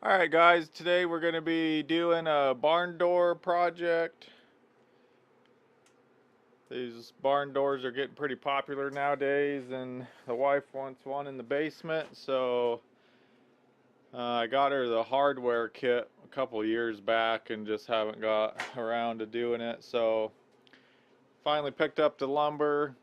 Alright guys, today we're going to be doing a barn door project. These barn doors are getting pretty popular nowadays, and the wife wants one in the basement, so I got her the hardware kit a couple years back and just haven't got around to doing it. So finally picked up the lumber.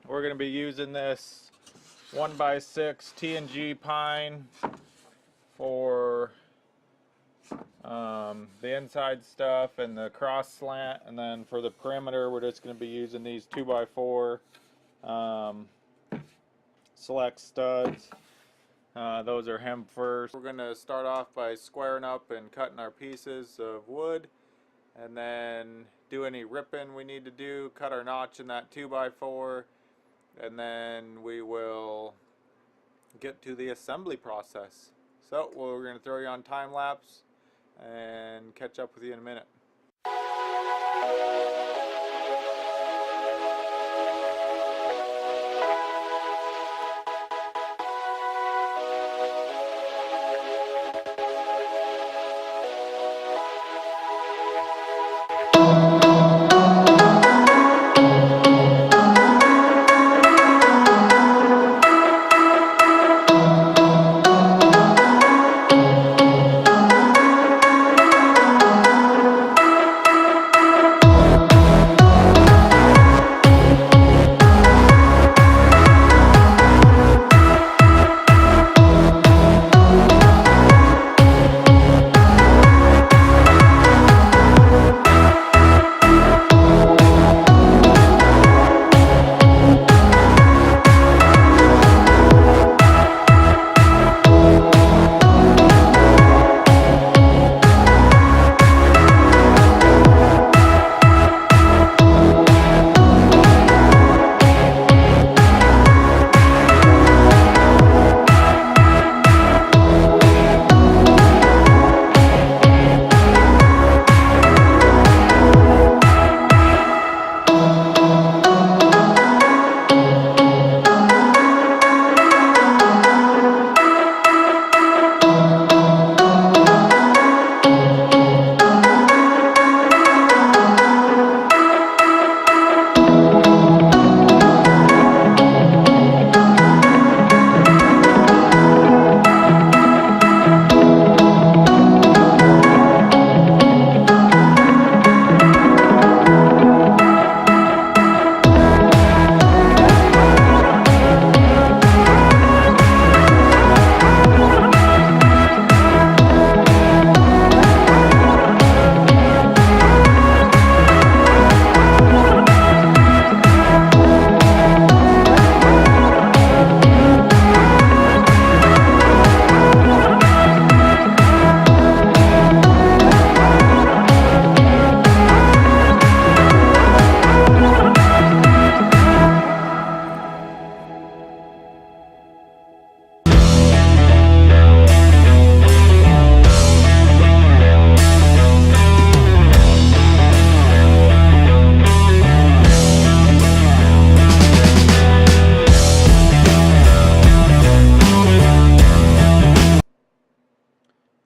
We're going to be using this 1x6 T&G pine for the inside stuff and the cross slant, and then for the perimeter we're just going to be using these 2x4 select studs. Those are hem first. We're going to start off by squaring up and cutting our pieces of wood, and then do any ripping we need to do, cut our notch in that 2x4, and then we will get to the assembly process. So we're going to throw you on time lapse and catch up with you in a minute.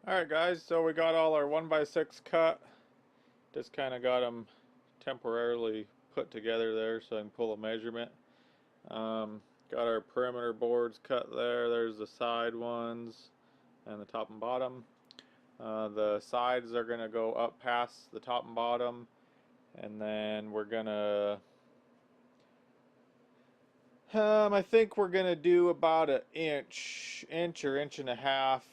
Alright guys, so we got all our 1x6 cut. Just kind of got them temporarily put together there so I can pull a measurement. Got our perimeter boards cut there. There's the side ones and the top and bottom. The sides are going to go up past the top and bottom, and then we're going to I think we're going to do about an inch or inch and a half.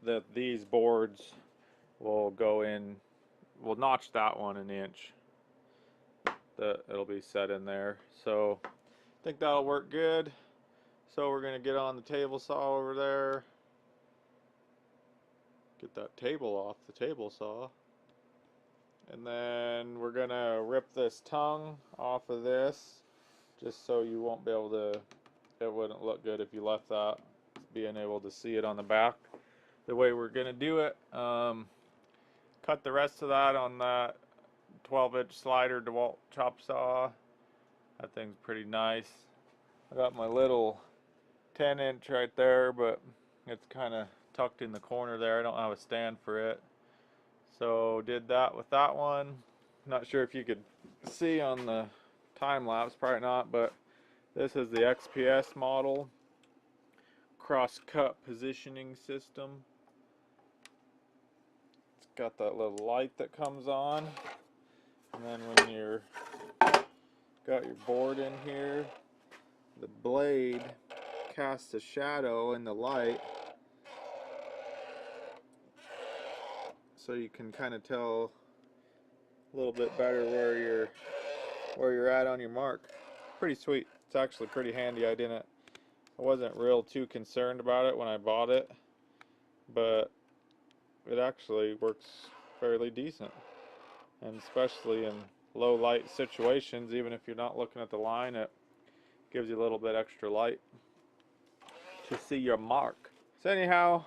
That these boards will go in, we'll notch that one an inch. It'll be set in there. So I think that'll work good. So we're going to get on the table saw over there. Get that table off the table saw. And then we're going to rip this tongue off of this, just so you won't be able to, it wouldn't look good if you left that, being able to see it on the back. The way we're going to do it, cut the rest of that on that 12-inch slider DeWalt chop saw. That thing's pretty nice. I got my little 10-inch right there, but it's kind of tucked in the corner there. I don't have a stand for it. So did that with that one. Not sure if you could see on the time lapse, probably not, but this is the XPS model cross cut positioning system. It's got that little light that comes on, and then when you're got your board in here, the blade casts a shadow in the light, so you can kind of tell a little bit better where you're at on your mark. Pretty sweet. It's actually pretty handy. I wasn't real too concerned about it when I bought it, but it actually works fairly decent, and especially in low light situations, even if you're not looking at the line, it gives you a little bit extra light to see your mark. So anyhow,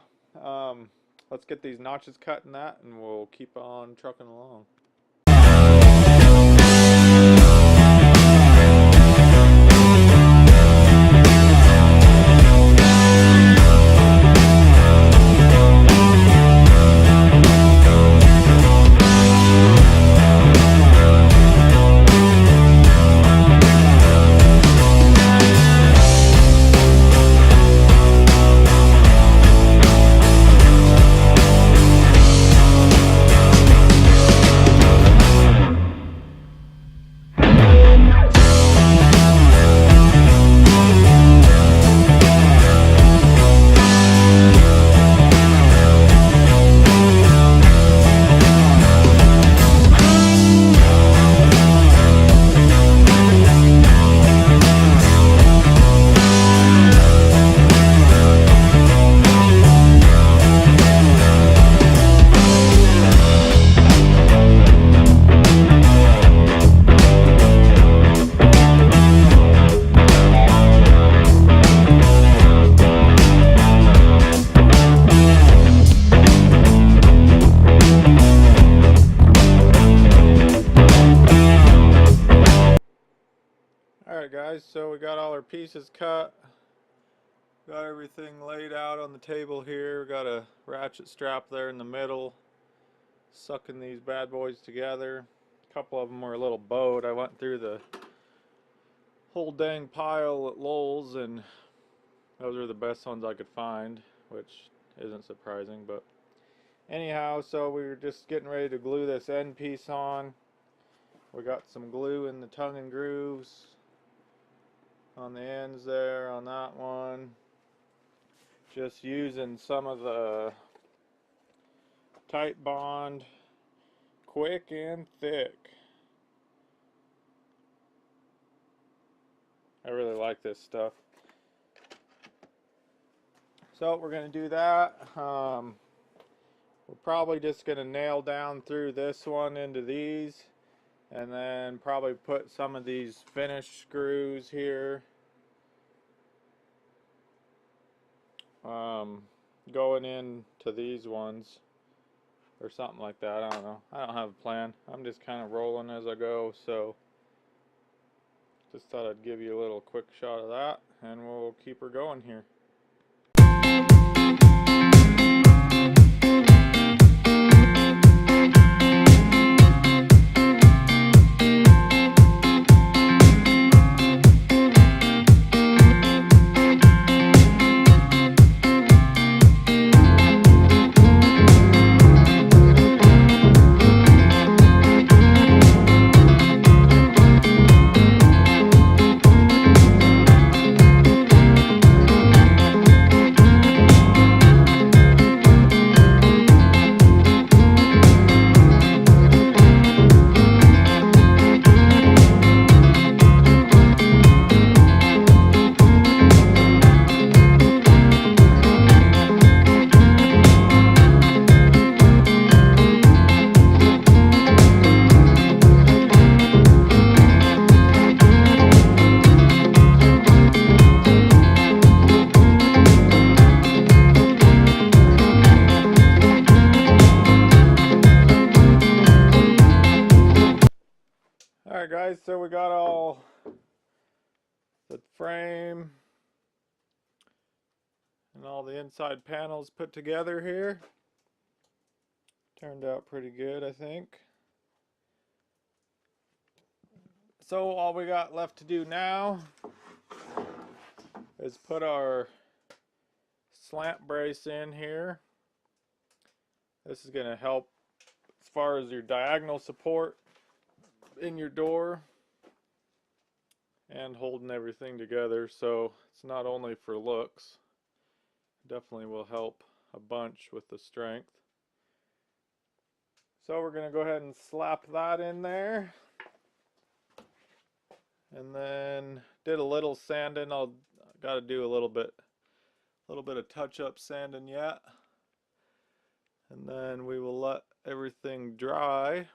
let's get these notches cut in that, and we'll keep on trucking along. Alright guys, so we got all our pieces cut, got everything laid out on the table here, got a ratchet strap there in the middle, sucking these bad boys together. A couple of them were a little bowed. I went through the whole dang pile at Lowe's, and those are the best ones I could find, which isn't surprising, but anyhow, so we were just getting ready to glue this end piece on. We got some glue in the tongue and grooves on the ends there on that one. Just using some of the Tight Bond quick and thick. I really like this stuff. So we're going to do that. We're probably just going to nail down through this one into these, and then probably put some of these finished screws here going into these ones or something like that. I don't know. I don't have a plan. I'm just kind of rolling as I go, so just thought I'd give you a little quick shot of that, and we'll keep her going here. Alright guys, so we got all the frame and all the inside panels put together here. Turned out pretty good, I think. So all we got left to do now is put our slant brace in here. This is going to help as far as your diagonal support in your door and holding everything together. So it's not only for looks, it definitely will help a bunch with the strength. So we're going to go ahead and slap that in there. And then did a little sanding. Got to do a little bit of touch-up sanding yet. And then we will let everything dry.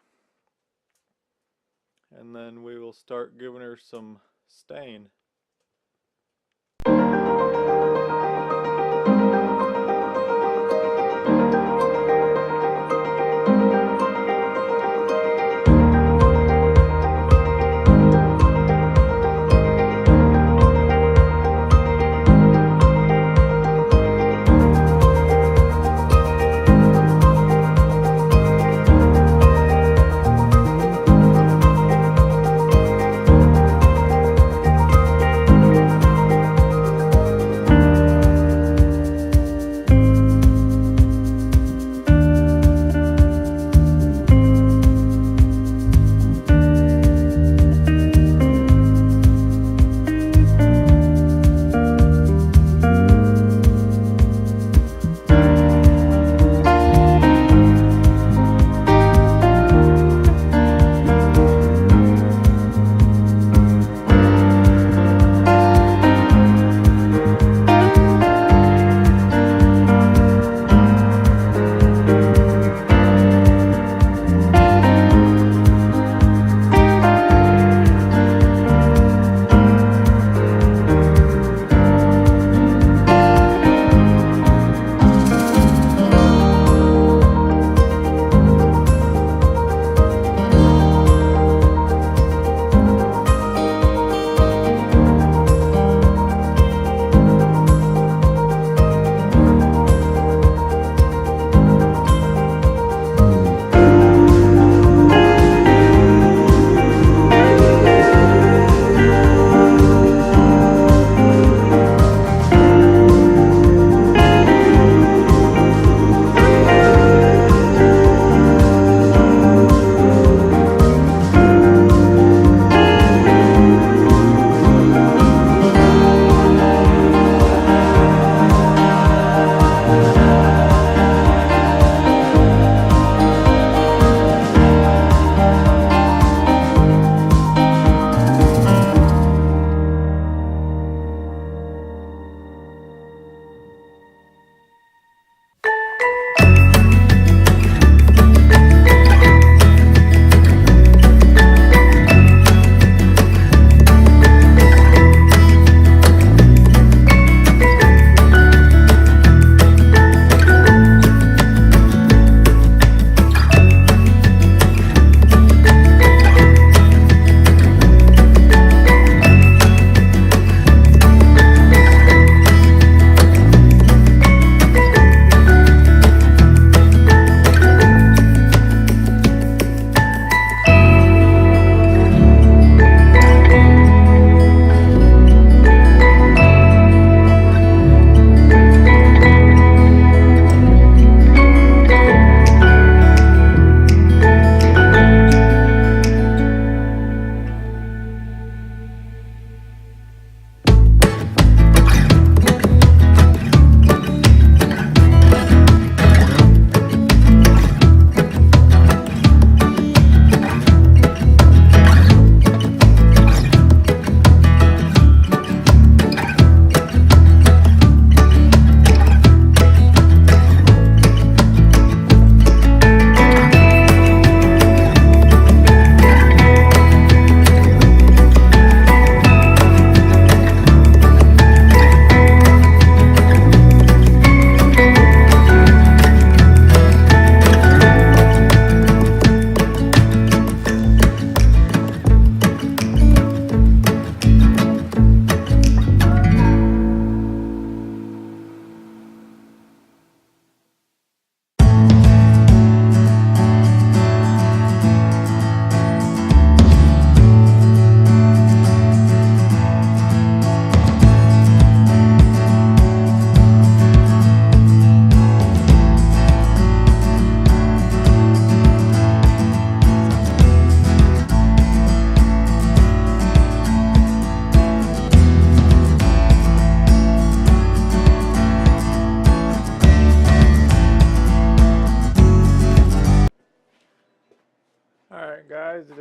And then we will start giving her some stain.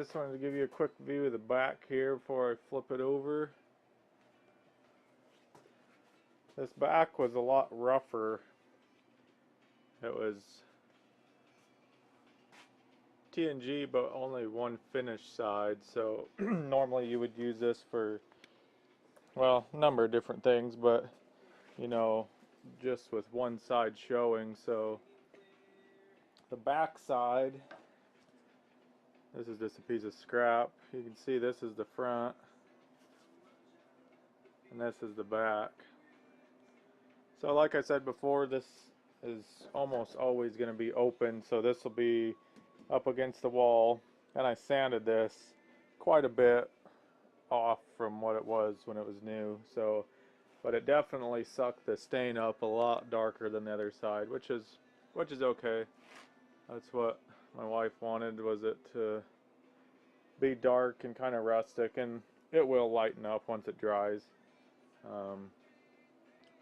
just wanted to give you a quick view of the back here before I flip it over. This back was a lot rougher. It was TNG, but only one finished side, so normally you would use this for, well, a number of different things, but you know, just with one side showing. So the back side, this is just a piece of scrap. You can see this is the front and this is the back. So like I said before, this is almost always going to be open, so this will be up against the wall, and I sanded this quite a bit off from what it was when it was new. So, but it definitely sucked the stain up a lot darker than the other side, which is okay. That's what my wife wanted, was it to be dark and kind of rustic, and it will lighten up once it dries.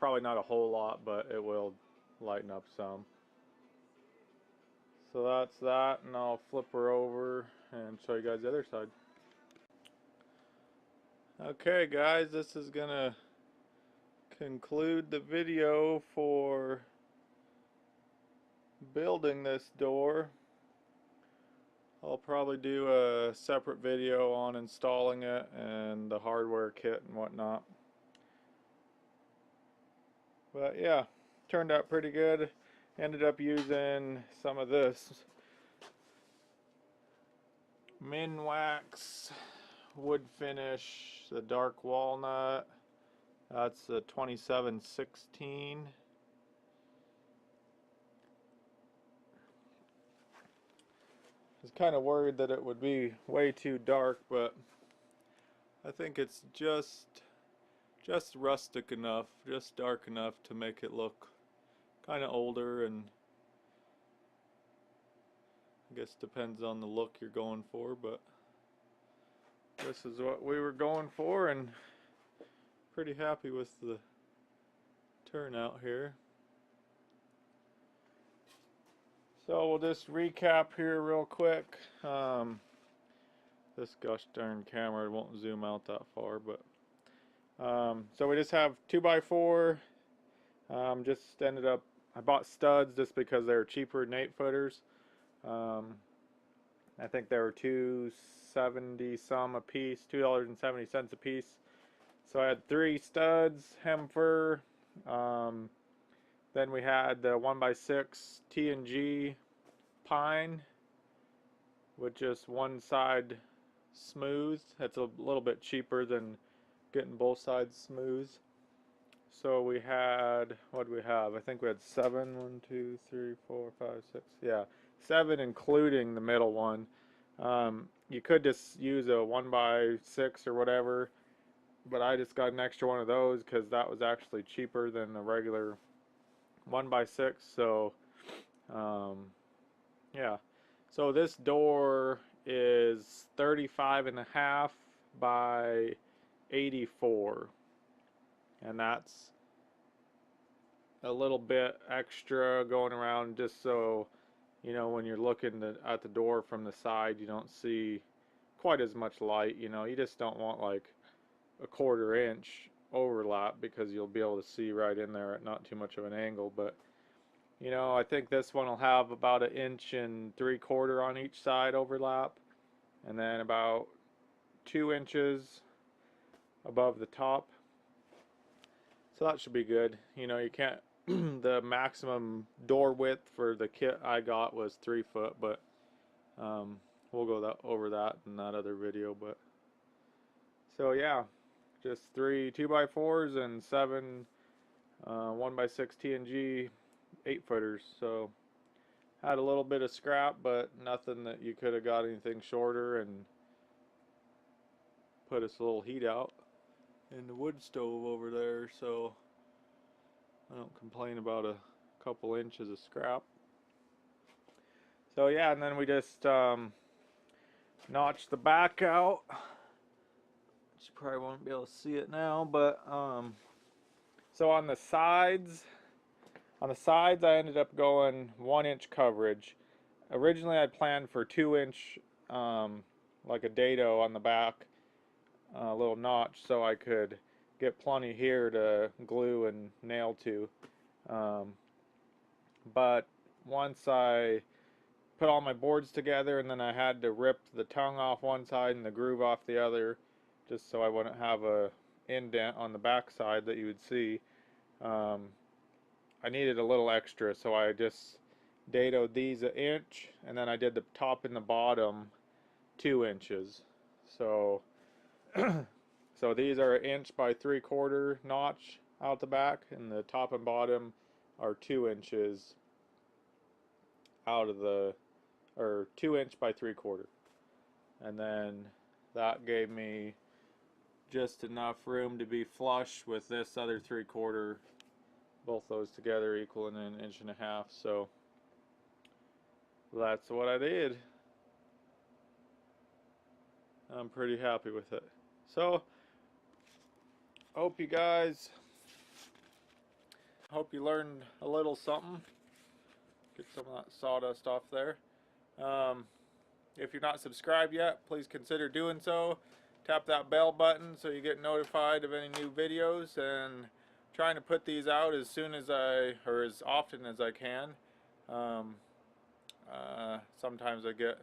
Probably not a whole lot, but it will lighten up some. So that's that, and I'll flip her over and show you guys the other side. Okay guys, this is gonna conclude the video for building this door. I'll probably do a separate video on installing it and the hardware kit and whatnot. But yeah, turned out pretty good. Ended up using some of this Minwax wood finish, the dark walnut. That's the 2716. I was kind of worried that it would be way too dark, but I think it's just rustic enough, just dark enough to make it look kind of older, and I guess depends on the look you're going for, but this is what we were going for, and pretty happy with the turnout here. So we'll just recap here real quick. This gosh darn camera won't zoom out that far, but so we just have 2x4. Just ended up, I bought studs just because they were cheaper than 8-footers. I think they were $2.70 some a piece, $2.70 a piece. So I had 3 studs, Hemfer. Then we had the 1x6 TNG pine with just one side smooth. That's a little bit cheaper than getting both sides smooth. So we had, what did we have? I think we had 7. 1, 2, 3, 4, 5, 6. Yeah, 7 including the middle one. You could just use a 1x6 or whatever, but I just got an extra one of those because that was actually cheaper than the regular 1x6. So yeah, so this door is 35.5 by 84, and that's a little bit extra going around, just so you know, when you're looking at the door from the side, you don't see quite as much light. You know, you just don't want like a 1/4 inch overlap, because you'll be able to see right in there at not too much of an angle. But you know, I think this one will have about 1 3/4 inches on each side overlap, and then about 2 inches above the top. So that should be good. You know, you can't the maximum door width for the kit I got was 3 foot, but we'll go over that in that other video. But so yeah, just 3 2x4s and 7 1x6 TNG 8-footers. So had a little bit of scrap, but nothing that you could have got anything shorter, and put us a little heat out in the wood stove over there, so I don't complain about a couple inches of scrap. So yeah, and then we just notched the back out. You probably won't be able to see it now, but so on the sides I ended up going 1 inch coverage. Originally I planned for 2 inch like a dado on the back, a little notch, so I could get plenty here to glue and nail to. Um, but once I put all my boards together, and then I had to rip the tongue off one side and the groove off the other, just so I wouldn't have a indent on the back side that you would see. Um, I needed a little extra, so I just dadoed these an inch, and then I did the top and the bottom 2 inches. So, so these are an inch by 3/4 notch out the back, and the top and bottom are 2 inches out of the, or 2 inch by 3/4. And then that gave me just enough room to be flush with this other 3/4, both those together equaling an 1.5 inches. So that's what I did. I'm pretty happy with it. So hope you guys, hope you learned a little something. Get some of that sawdust off there. If you're not subscribed yet, please consider doing so. Tap that bell button so you get notified of any new videos, and trying to put these out as soon as or as often as I can. Sometimes I get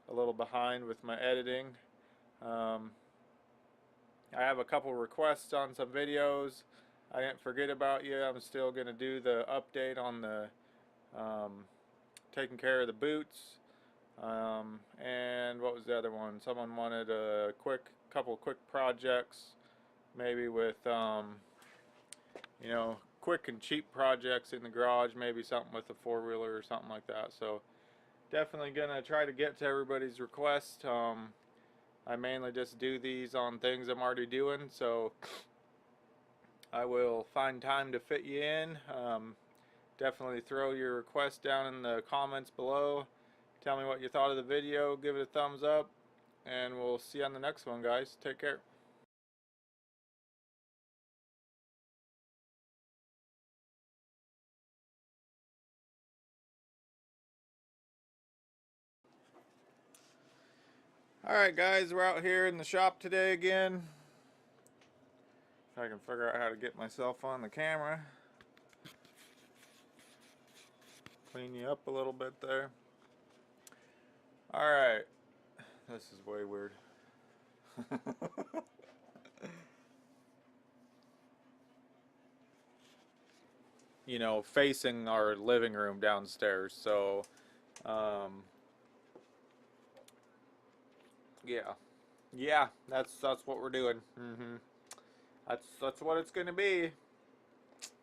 a little behind with my editing. I have a couple requests on some videos. I didn't forget about you. I'm still going to do the update on the taking care of the boots. And what was the other one? Someone wanted a couple quick projects, maybe with you know, quick and cheap projects in the garage, maybe something with a 4-wheeler or something like that. So definitely gonna try to get to everybody's request. I mainly just do these on things I'm already doing, so I will find time to fit you in. Definitely throw your request down in the comments below. Tell me what you thought of the video, give it a thumbs up, and we'll see you on the next one, guys. Take care. Alright guys, we're out here in the shop today again. If I can figure out how to get myself on the camera. Clean you up a little bit there. Alright. This is way weird. You know, facing our living room downstairs, so yeah, that's what we're doing. That's what it's gonna be.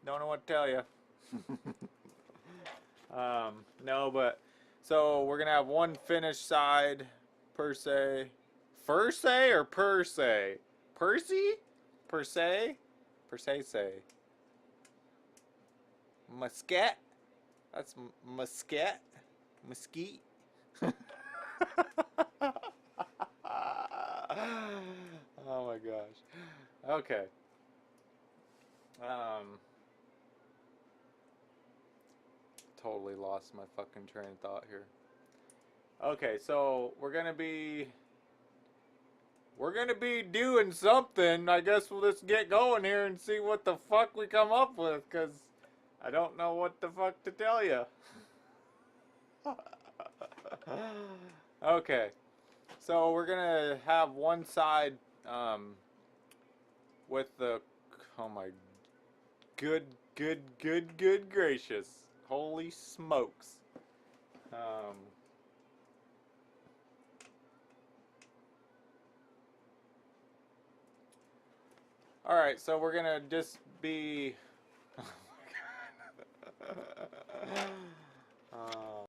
Don't know what to tell you. No, but so we're gonna have one finished side per se. Per se or per se? Percy? Per se? Per se say. Muscat? That's muscat? Mesquite? Oh my gosh. Okay. Totally lost my fucking train of thought here. Okay, so we're gonna be doing something. I guess we'll just get going here and see what the fuck we come up with, because I don't know what the fuck to tell you. Okay, so we're gonna have one side with the, oh my good gracious, holy smokes. Alright, so we're gonna just be